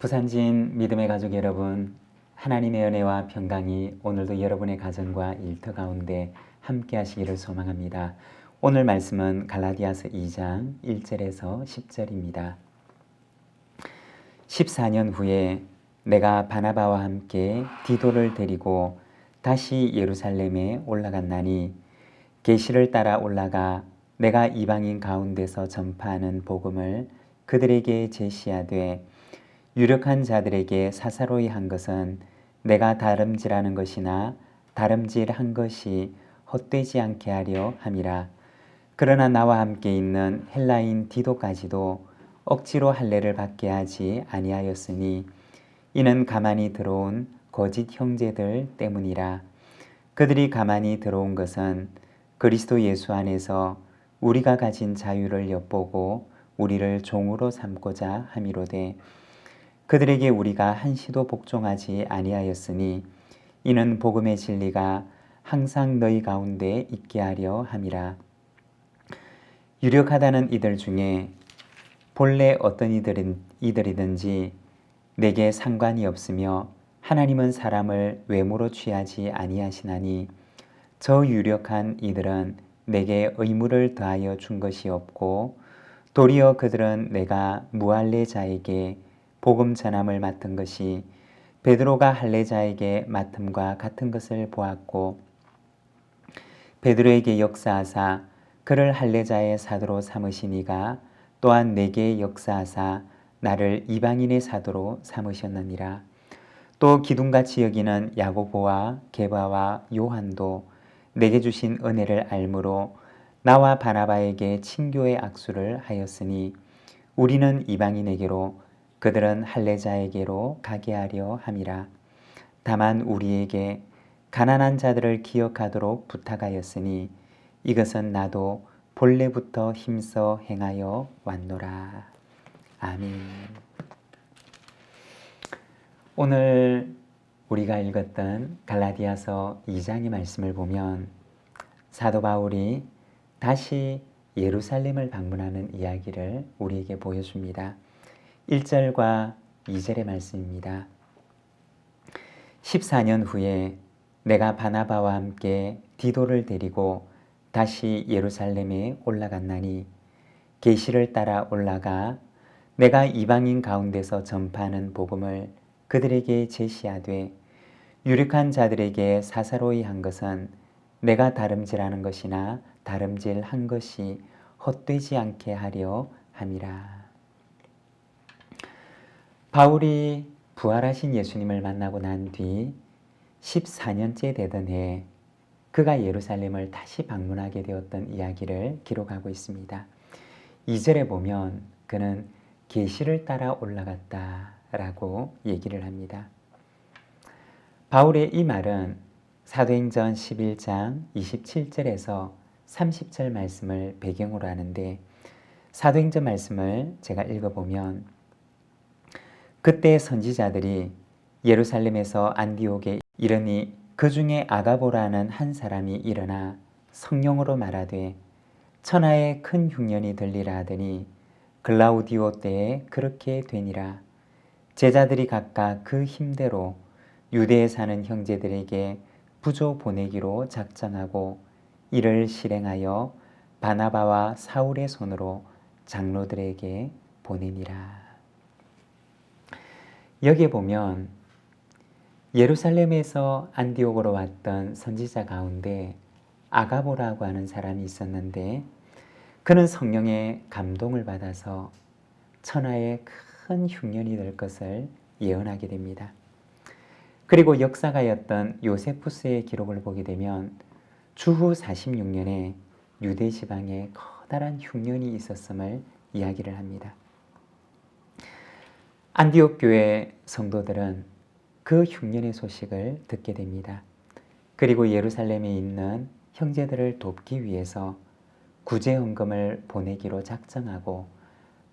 부산진 믿음의 가족 여러분, 하나님의 은혜와 평강이 오늘도 여러분의 가정과 일터 가운데 함께 하시기를 소망합니다. 오늘 말씀은 갈라디아서 2장 1절에서 10절입니다. 14년 후에 내가 바나바와 함께 디도를 데리고 다시 예루살렘에 올라갔나니 계시를 따라 올라가 내가 이방인 가운데서 전파하는 복음을 그들에게 제시하되 유력한 자들에게 사사로이 한 것은 내가 다름질하는 것이나 다름질한 것이 헛되지 않게 하려 함이라. 그러나 나와 함께 있는 헬라인 디도까지도 억지로 할례를 받게 하지 아니하였으니 이는 가만히 들어온 거짓 형제들 때문이라. 그들이 가만히 들어온 것은 그리스도 예수 안에서 우리가 가진 자유를 엿보고 우리를 종으로 삼고자 함이로되 그들에게 우리가 한시도 복종하지 아니하였으니 이는 복음의 진리가 항상 너희 가운데 있게 하려 함이라. 유력하다는 이들 중에 본래 어떤 이들이든지 내게 상관이 없으며 하나님은 사람을 외모로 취하지 아니하시나니 저 유력한 이들은 내게 의무를 더하여 준 것이 없고 도리어 그들은 내가 무할례자에게 복음 전함을 맡은 것이 베드로가 할례자에게 맡음과 같은 것을 보았고 베드로에게 역사하사 그를 할례자의 사도로 삼으시니가 또한 내게 역사하사 나를 이방인의 사도로 삼으셨느니라. 또 기둥같이 여기는 야고보와 게바와 요한도 내게 주신 은혜를 알므로 나와 바나바에게 친교의 악수를 하였으니 우리는 이방인에게로 그들은 할례자에게로 가게 하려 함이라. 다만 우리에게 가난한 자들을 기억하도록 부탁하였으니 이것은 나도 본래부터 힘써 행하여 왔노라. 아멘. 오늘 우리가 읽었던 갈라디아서 2장의 말씀을 보면 사도 바울이 다시 예루살렘을 방문하는 이야기를 우리에게 보여줍니다. 1절과 2절의 말씀입니다. 14년 후에 내가 바나바와 함께 디도를 데리고 다시 예루살렘에 올라갔나니 계시를 따라 올라가 내가 이방인 가운데서 전파하는 복음을 그들에게 제시하되 유력한 자들에게 사사로이 한 것은 내가 다름질하는 것이나 다름질한 것이 헛되지 않게 하려 함이라. 바울이 부활하신 예수님을 만나고 난 뒤 14년째 되던 해 그가 예루살렘을 다시 방문하게 되었던 이야기를 기록하고 있습니다. 2절에 보면 그는 계시를 따라 올라갔다라고 얘기를 합니다. 바울의 이 말은 사도행전 11장 27절에서 30절 말씀을 배경으로 하는데 사도행전 말씀을 제가 읽어보면 그때 선지자들이 예루살렘에서 안디옥에 이르니 그 중에 아가보라는 한 사람이 일어나 성령으로 말하되 천하에 큰 흉년이 들리라 하더니 글라우디오 때에 그렇게 되니라. 제자들이 각각 그 힘대로 유대에 사는 형제들에게 부조 보내기로 작정하고 이를 실행하여 바나바와 사울의 손으로 장로들에게 보내니라. 여기에 보면 예루살렘에서 안디옥으로 왔던 선지자 가운데 아가보라고 하는 사람이 있었는데 그는 성령의 감동을 받아서 천하에 큰 흉년이 될 것을 예언하게 됩니다. 그리고 역사가였던 요세푸스의 기록을 보게 되면 주후 46년에 유대 지방에 커다란 흉년이 있었음을 이야기를 합니다. 안디옥 교회 성도들은 그 흉년의 소식을 듣게 됩니다. 그리고 예루살렘에 있는 형제들을 돕기 위해서 구제 헌금을 보내기로 작정하고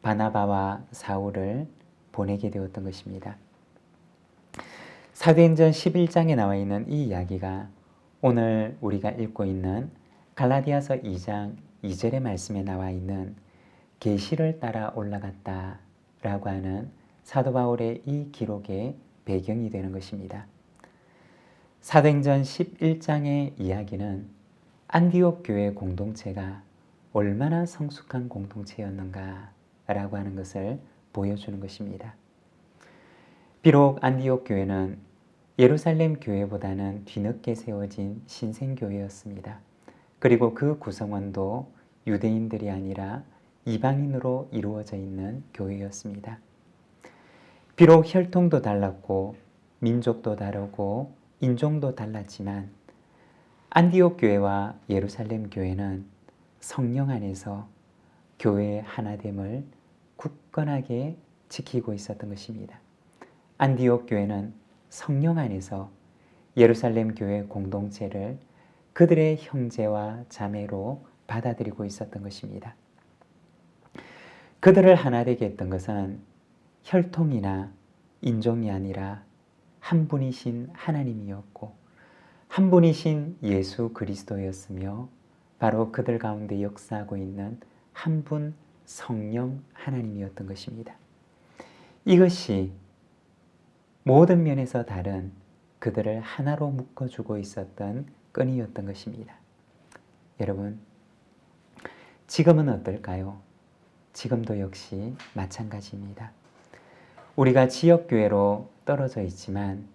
바나바와 사울을 보내게 되었던 것입니다. 사도행전 11장에 나와 있는 이 이야기가 오늘 우리가 읽고 있는 갈라디아서 2장 2절의 말씀에 나와 있는 계시를 따라 올라갔다라고 하는 사도 바울의 이 기록의 배경이 되는 것입니다. 사도행전 11장의 이야기는 안디옥 교회 공동체가 얼마나 성숙한 공동체였는가라고 하는 것을 보여주는 것입니다. 비록 안디옥 교회는 예루살렘 교회보다는 뒤늦게 세워진 신생교회였습니다. 그리고 그 구성원도 유대인들이 아니라 이방인으로 이루어져 있는 교회였습니다. 비록 혈통도 달랐고 민족도 다르고 인종도 달랐지만 안디옥 교회와 예루살렘 교회는 성령 안에서 교회의 하나됨을 굳건하게 지키고 있었던 것입니다. 안디옥 교회는 성령 안에서 예루살렘 교회 공동체를 그들의 형제와 자매로 받아들이고 있었던 것입니다. 그들을 하나 되게 했던 것은 혈통이나 인종이 아니라 한 분이신 하나님이었고 한 분이신 예수 그리스도였으며 바로 그들 가운데 역사하고 있는 한 분 성령 하나님이었던 것입니다. 이것이 모든 면에서 다른 그들을 하나로 묶어주고 있었던 끈이었던 것입니다. 여러분, 지금은 어떨까요? 지금도 역시 마찬가지입니다. 우리가 지역교회로 떨어져 있지만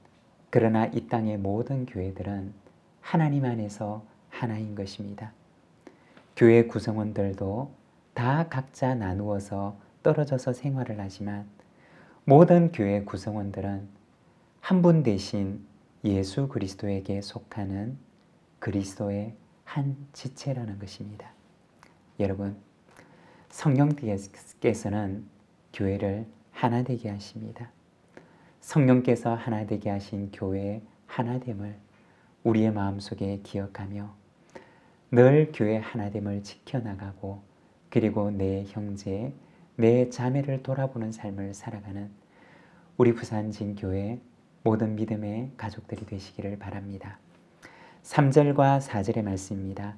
그러나 이 땅의 모든 교회들은 하나님 안에서 하나인 것입니다. 교회 구성원들도 다 각자 나누어서 떨어져서 생활을 하지만 모든 교회 구성원들은 한 분 대신 예수 그리스도에게 속하는 그리스도의 한 지체라는 것입니다. 여러분, 성령께서는 교회를 하나 되게 하십니다. 성령께서 하나 되게 하신 교회의 하나됨을 우리의 마음속에 기억하며 늘 교회 하나됨을 지켜나가고 그리고 내 형제, 내 자매를 돌아보는 삶을 살아가는 우리 부산진교회 모든 믿음의 가족들이 되시기를 바랍니다. 3절과 4절의 말씀입니다.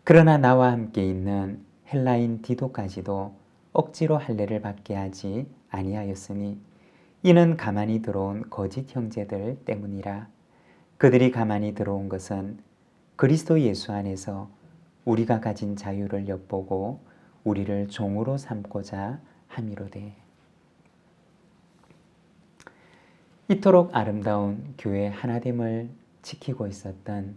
그러나 나와 함께 있는 헬라인 디도까지도 억지로 할례를 받게 하지 아니하였으니 이는 가만히 들어온 거짓 형제들 때문이라. 그들이 가만히 들어온 것은 그리스도 예수 안에서 우리가 가진 자유를 엿보고 우리를 종으로 삼고자 함이로되. 이토록 아름다운 교회 하나됨을 지키고 있었던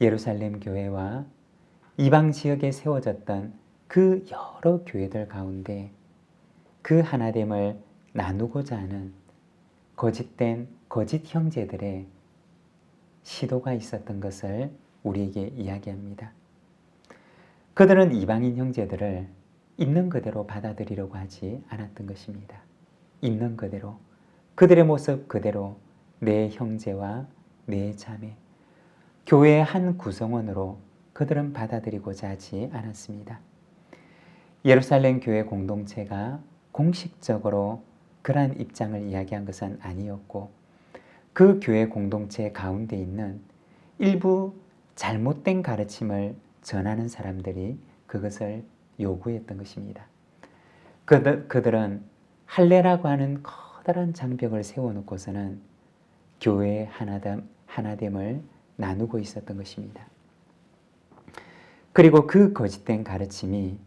예루살렘 교회와 이방 지역에 세워졌던 그 여러 교회들 가운데 그 하나됨을 나누고자 하는 거짓된 거짓 형제들의 시도가 있었던 것을 우리에게 이야기합니다. 그들은 이방인 형제들을 있는 그대로 받아들이려고 하지 않았던 것입니다. 있는 그대로, 그들의 모습 그대로 내 형제와 내 자매, 교회의 한 구성원으로 그들은 받아들이고자 하지 않았습니다. 예루살렘 교회 공동체가 공식적으로 그러한 입장을 이야기한 것은 아니었고 그 교회 공동체 가운데 있는 일부 잘못된 가르침을 전하는 사람들이 그것을 요구했던 것입니다. 그들은 할례라고 하는 커다란 장벽을 세워놓고서는 교회의 하나됨을 나누고 있었던 것입니다. 그리고 그 거짓된 가르침이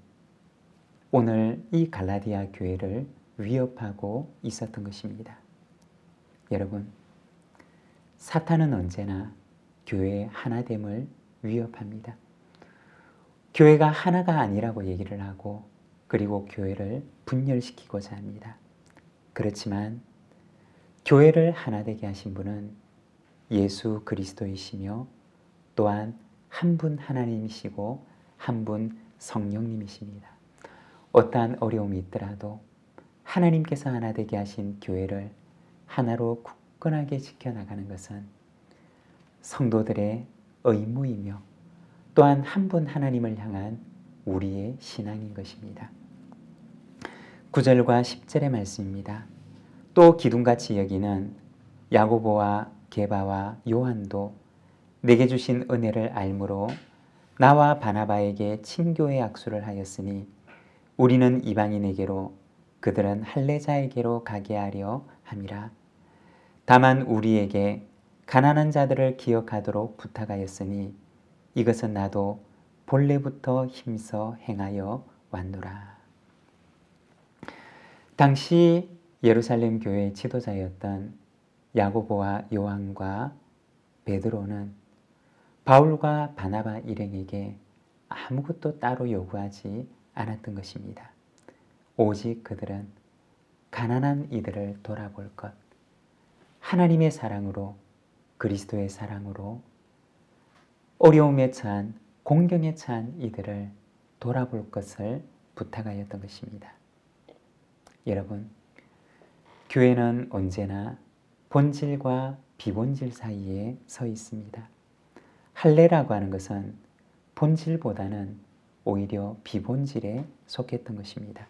오늘 이 갈라디아 교회를 위협하고 있었던 것입니다. 여러분, 사탄은 언제나 교회의 하나됨을 위협합니다. 교회가 하나가 아니라고 얘기를 하고 그리고 교회를 분열시키고자 합니다. 그렇지만 교회를 하나 되게 하신 분은 예수 그리스도이시며 또한 한 분 하나님이시고 한 분 성령님이십니다. 어떠한 어려움이 있더라도 하나님께서 하나 되게 하신 교회를 하나로 굳건하게 지켜나가는 것은 성도들의 의무이며 또한 한 분 하나님을 향한 우리의 신앙인 것입니다. 9절과 10절의 말씀입니다. 또 기둥같이 여기는 야고보와 게바와 요한도 내게 주신 은혜를 알므로 나와 바나바에게 친교의 악수를 하였으니 우리는 이방인에게로 그들은 할례자에게로 가게 하려 함이라. 다만 우리에게 가난한 자들을 기억하도록 부탁하였으니 이것은 나도 본래부터 힘써 행하여 왔노라. 당시 예루살렘 교회의 지도자였던 야고보와 요한과 베드로는 바울과 바나바 일행에게 아무것도 따로 요구하지 않았던 것입니다. 오직 그들은 가난한 이들을 돌아볼 것, 하나님의 사랑으로, 그리스도의 사랑으로 어려움에 처한, 공경에 처한 이들을 돌아볼 것을 부탁하였던 것입니다. 여러분, 교회는 언제나 본질과 비본질 사이에 서 있습니다. 할례라고 하는 것은 본질보다는 오히려 비본질에 속했던 것입니다.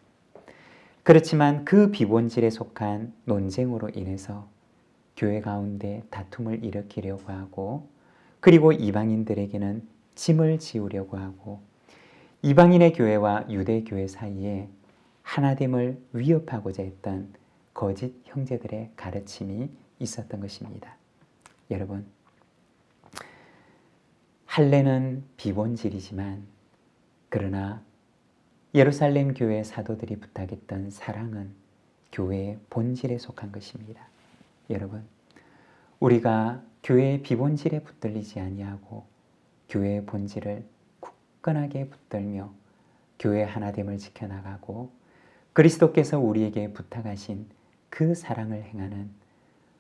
그렇지만 그 비본질에 속한 논쟁으로 인해서 교회 가운데 다툼을 일으키려고 하고, 그리고 이방인들에게는 짐을 지우려고 하고, 이방인의 교회와 유대 교회 사이에 하나됨을 위협하고자 했던 거짓 형제들의 가르침이 있었던 것입니다. 여러분, 할례는 비본질이지만 그러나 예루살렘 교회 사도들이 부탁했던 사랑은 교회의 본질에 속한 것입니다. 여러분, 우리가 교회의 비본질에 붙들리지 아니하고 교회의 본질을 굳건하게 붙들며 교회 하나됨을 지켜나가고 그리스도께서 우리에게 부탁하신 그 사랑을 행하는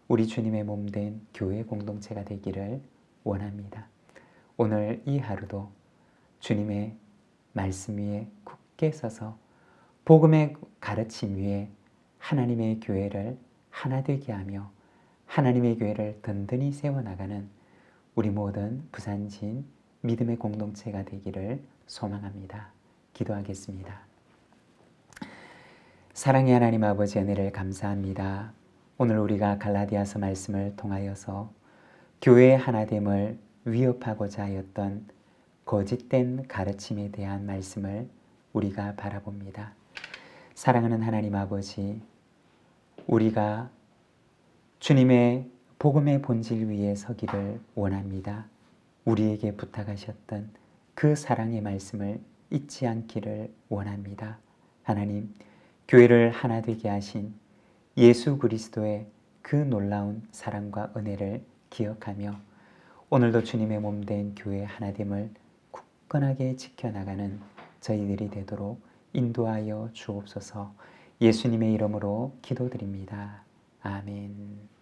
우리 주님의 몸된 교회 공동체가 되기를 원합니다. 오늘 이 하루도 주님의 말씀 위에 굳게 서서 복음의 가르침 위에 하나님의 교회를 하나 되게 하며 하나님의 교회를 든든히 세워나가는 우리 모든 부산진 믿음의 공동체가 되기를 소망합니다. 기도하겠습니다. 사랑의 하나님 아버지, 은혜를 감사합니다. 오늘 우리가 갈라디아서 말씀을 통하여서 교회의 하나됨을 위협하고자 하였던 거짓된 가르침에 대한 말씀을 우리가 바라봅니다. 사랑하는 하나님 아버지, 우리가 주님의 복음의 본질 위에 서기를 원합니다. 우리에게 부탁하셨던 그 사랑의 말씀을 잊지 않기를 원합니다. 하나님, 교회를 하나 되게 하신 예수 그리스도의 그 놀라운 사랑과 은혜를 기억하며 오늘도 주님의 몸된 교회 하나됨을 굳건하게 지켜나가는 저희들이 되도록 인도하여 주옵소서. 예수님의 이름으로 기도드립니다. 아멘.